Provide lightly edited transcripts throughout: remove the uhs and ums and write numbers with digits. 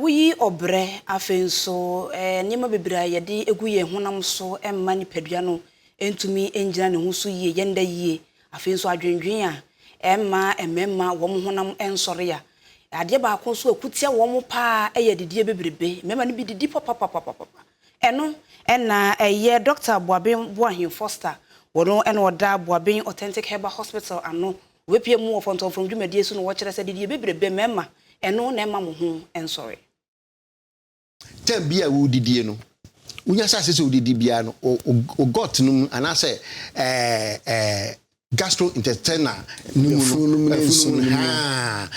wuyi obre afenso nyema bebra yede egu ye honam so emma ni padua no entumi enjina ne ho so yie yenda yie afenso adwendwen a emma ememma wo honam ensore ya ade ba ko so akutia wo pa eye didie bebrebe memma ni bi didi papa eno na eye Dr. Boaben Foster wono eno oda Boaben Authentic Herbal Hospital ano wepie mu ofonto from dwumadie so no wo kire se didie bebrebe memma eno na emma mo ho ensore Tembia wo didie no unya sase se odidi bia no o got no anase gastrointestinal numu ha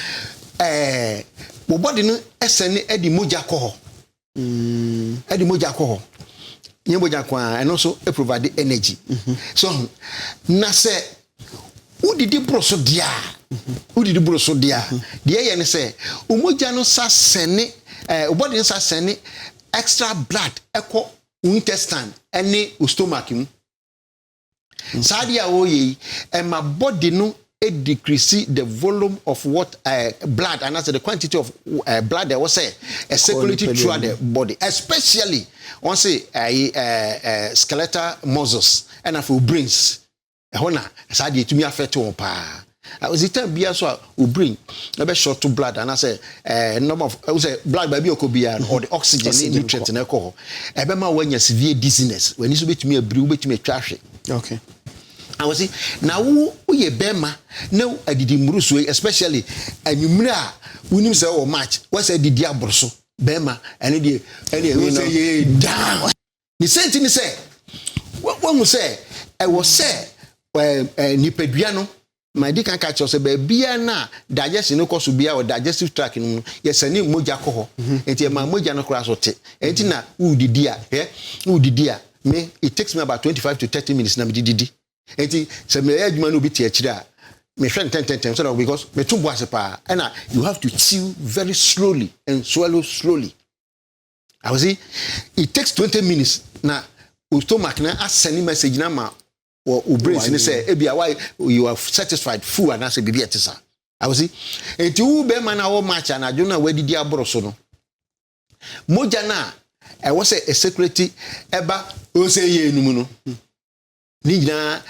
wo body no esene edi moja ko ho edi moja ko ho nye moja kwa eno so e provide energy so na se udidi broso dia udidi broso dia de ye ne se o moja no sa sene o body no sa sene extra blood echo intestine any stomach mu sadia oye my body no it decrease the volume of what blood and that's the quantity of blood that was circulating throughout the body, especially once skeletal muscles and for brains hona sadia to me affect on pa was it time bia so o brain na be short to blood and I say number of say blood by biokobia or the oxygen nutrient na ko e be ma wanya severe dizziness when you so betumi abiri betumi atwahwe okay I was say na wo ye bema na adidi muruso especially anwumre a wonim say o match what say didi aboroso bema ene de ene say ye down ni senti ni say wo say I was say nipadua no my dick can catch us a baby na digestion no cause bia or digestive tract no yesani moja ko ho enti ma moja no kra so te enti na udidia udidia me it takes me about 25 to 30 minutes na me didi enti se me adwuma no bi tie akire a me hwe 10 so that because me tumbo asepa and you have to chew very slowly and swallow slowly. I was see it takes 20 minutes na stomach na asani message na ma or brains ni say ebia why you are satisfied full and as a bibi etisa I was see enti u be man na wo match na adwo na wadidi aboroso no moja na I was a security eba o say ye enum no ni gina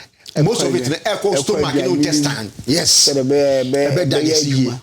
most of it na echo stomach and intestine yes be